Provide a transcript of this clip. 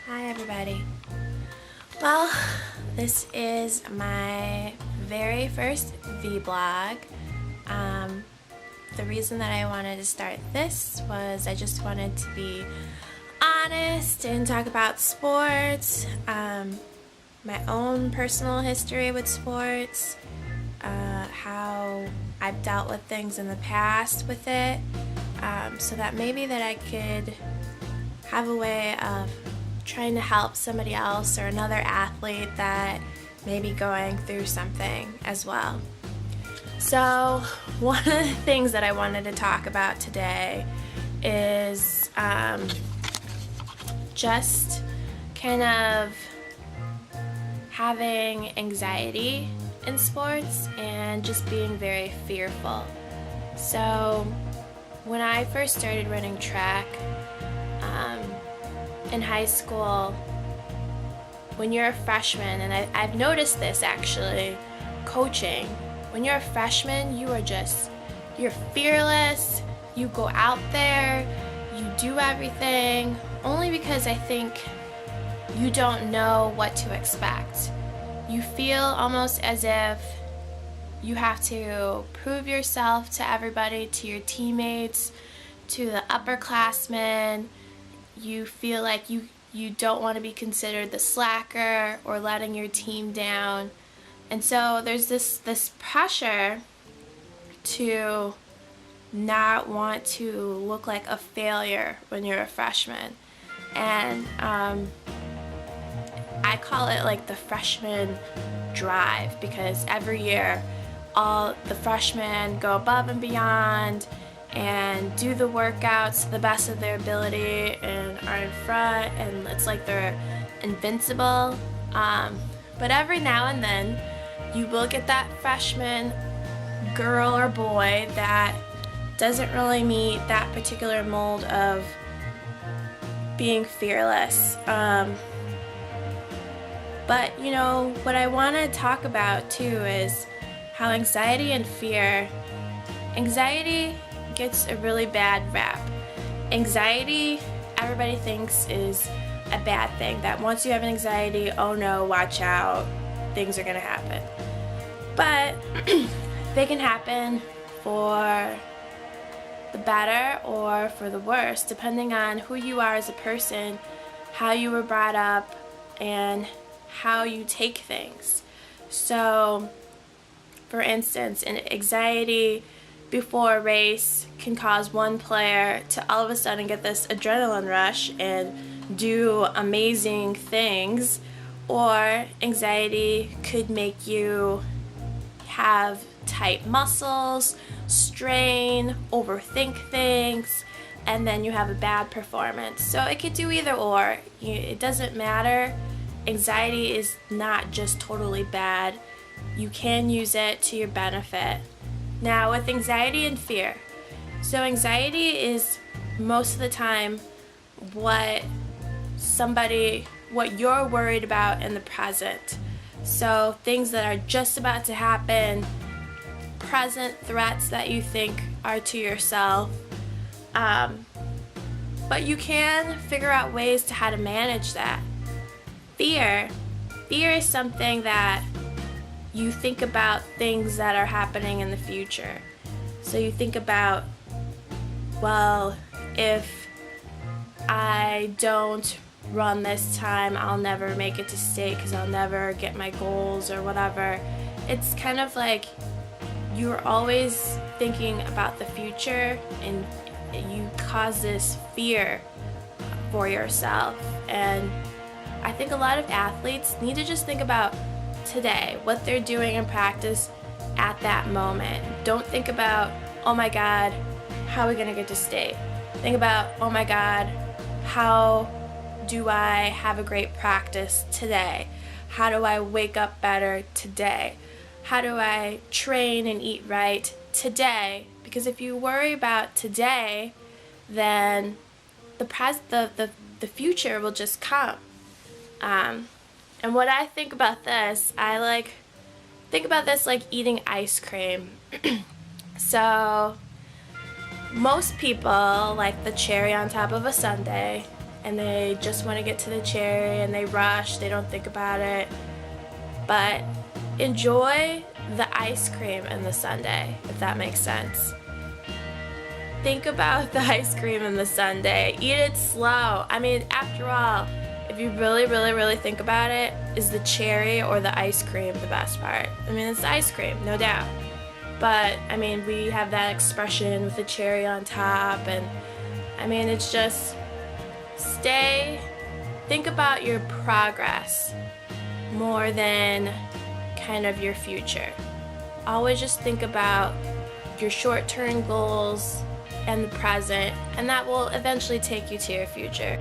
Hi everybody. Well, this is my very first vlog. The reason that I wanted to start this was I just wanted to be honest and talk about sports, my own personal history with sports, how I've dealt with things in the past with it, so that maybe that I could have a way of trying to help somebody else or another athlete that may be going through something as well. So one of the things that I wanted to talk about today is just kind of having anxiety in sports and just being very fearful. So when I first started running track in high school, when you're a freshman, and I've noticed this actually coaching, when you're a freshman, you're fearless, you go out there, you do everything, only because I think you don't know what to expect. You feel almost as if you have to prove yourself to everybody, to your teammates, to the upperclassmen. You feel like you don't want to be considered the slacker or letting your team down. And so there's this pressure to not want to look like a failure when you're a freshman. And I call it like the freshman drive, because every year all the freshmen go above and beyond and do the workouts to the best of their ability and are in front, and it's like they're invincible. But every now and then you will get that freshman girl or boy that doesn't really meet that particular mold of being fearless. But you know, what I want to talk about too is how anxiety gets a really bad rap. Anxiety, everybody thinks is a bad thing, that once you have anxiety, oh no, watch out, things are gonna happen. But they can happen for the better or for the worse, depending on who you are as a person, how you were brought up, and how you take things. So, for instance, an anxiety before a race can cause one player to all of a sudden get this adrenaline rush and do amazing things, or anxiety could make you have tight muscles, strain, overthink things, and then you have a bad performance. So it could do either or. It doesn't matter. Anxiety is not just totally bad. You can use it to your benefit. Now, with anxiety and fear. So anxiety is most of the time what you're worried about in the present. So things that are just about to happen, present threats that you think are to yourself. But you can figure out ways to how to manage that. Fear is something that you think about things that are happening in the future. So you think about, well, if I don't run this time, I'll never make it to state because I'll never get my goals or whatever. It's kind of like you're always thinking about the future, and you cause this fear for yourself. And I think a lot of athletes need to just think about today, what they're doing in practice at that moment. Don't think about, oh my God, how are we going to get to state? Think about, oh my God, how do I have a great practice today? How do I wake up better today? How do I train and eat right today? Because if you worry about today, then the future will just come. And what I think about this, think about this like eating ice cream. So most people like the cherry on top of a sundae, and they just want to get to the cherry and they rush, they don't think about it. But enjoy the ice cream and the sundae, if that makes sense. Think about the ice cream and the sundae. Eat it slow. I mean, after all, if you really think about it, is the cherry or the ice cream the best part? I mean, it's the ice cream, no doubt. But, I mean, we have that expression with the cherry on top, and, I mean, it's just, think about your progress more than kind of your future. Always just think about your short-term goals and the present, and that will eventually take you to your future.